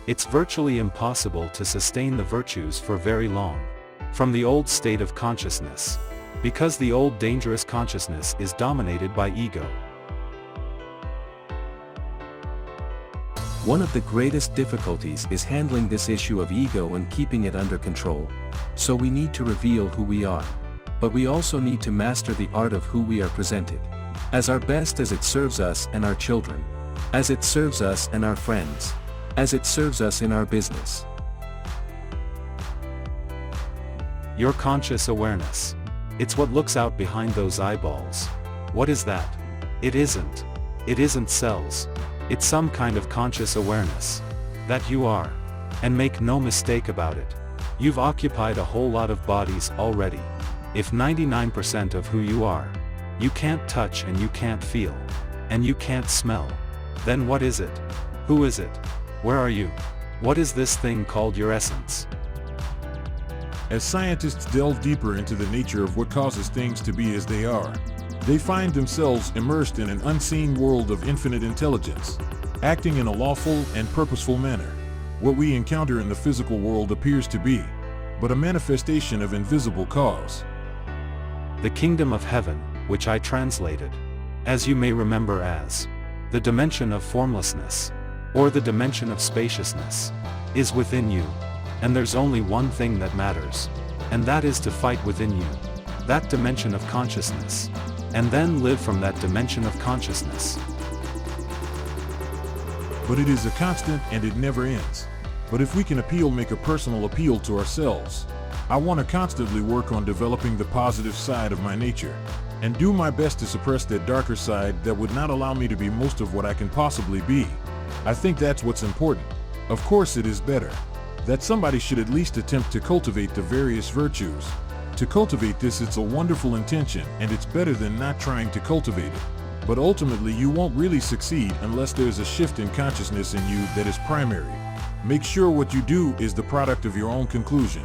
It's virtually impossible to sustain the virtues for very long. From the old state of consciousness. Because the old dangerous consciousness is dominated by ego. One of the greatest difficulties is handling this issue of ego and keeping it under control. So we need to reveal who we are. But we also need to master the art of who we are presented. As our best as it serves us and our children. As it serves us and our friends. As it serves us in our business. Your conscious awareness. It's what looks out behind those eyeballs. What is that? It isn't. It isn't cells. It's some kind of conscious awareness. That you are. And make no mistake about it. You've occupied a whole lot of bodies already. If 99% of who you are, you can't touch and you can't feel, and you can't smell, then what is it? Who is it? Where are you? What is this thing called your essence? As scientists delve deeper into the nature of what causes things to be as they are, they find themselves immersed in an unseen world of infinite intelligence, acting in a lawful and purposeful manner. What we encounter in the physical world appears to be but a manifestation of invisible cause. The kingdom of heaven, which I translated, as you may remember as, the dimension of formlessness, or the dimension of spaciousness, is within you. And there's only one thing that matters, and that is to fight within you, that dimension of consciousness, and then live from that dimension of consciousness. But it is a constant and it never ends. But if we can make a personal appeal to ourselves, I want to constantly work on developing the positive side of my nature, and do my best to suppress that darker side that would not allow me to be most of what I can possibly be. I think that's what's important. Of course it is better that somebody should at least attempt to cultivate the various virtues. To cultivate this, it's a wonderful intention, and it's better than not trying to cultivate it. But ultimately you won't really succeed unless there's a shift in consciousness in you that is primary. Make sure what you do is the product of your own conclusion,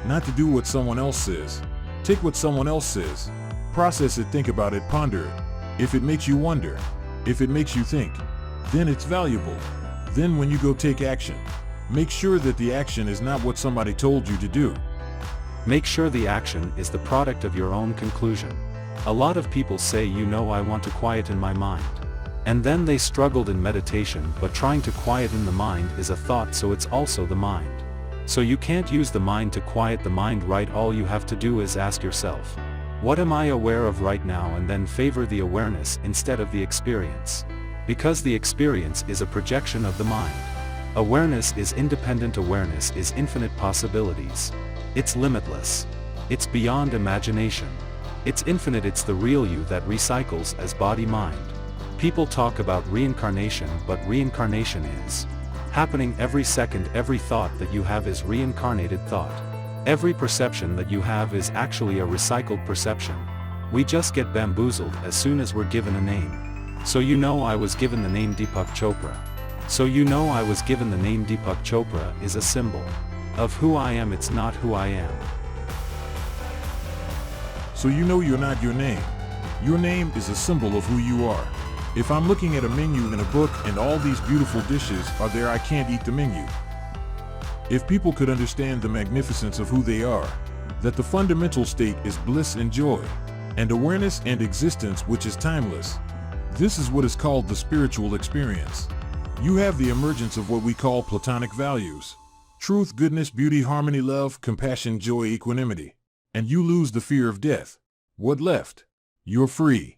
not to do what someone else says. Take what someone else says, process it, think about it, ponder it. If it makes you wonder, if it makes you think, then it's valuable. Then when you go take action, make sure that the action is not what somebody told you to do. Make sure the action is the product of your own conclusion. A lot of people say, I want to quieten my mind. And then they struggled in meditation, but trying to quieten the mind is a thought, so it's also the mind. So you can't use the mind to quiet the mind, right? All you have to do is ask yourself, what am I aware of right now, and then favor the awareness instead of the experience. Because the experience is a projection of the mind. Awareness is independent, awareness is infinite possibilities. It's limitless. It's beyond imagination. It's infinite, it's the real you that recycles as body-mind. People talk about reincarnation, but reincarnation is happening every second. Every thought that you have is reincarnated thought. Every perception that you have is actually a recycled perception. We just get bamboozled as soon as we're given a name. So I was given the name Deepak Chopra. So I was given the name Deepak Chopra is a symbol of who I am, it's not who I am. So you're not your name. Your name is a symbol of who you are. If I'm looking at a menu in a book and all these beautiful dishes are there, I can't eat the menu. If people could understand the magnificence of who they are, that the fundamental state is bliss and joy, and awareness and existence which is timeless, this is what is called the spiritual experience. You have the emergence of what we call platonic values: truth, goodness, beauty, harmony, love, compassion, joy, equanimity. And you lose the fear of death. What left? You're free.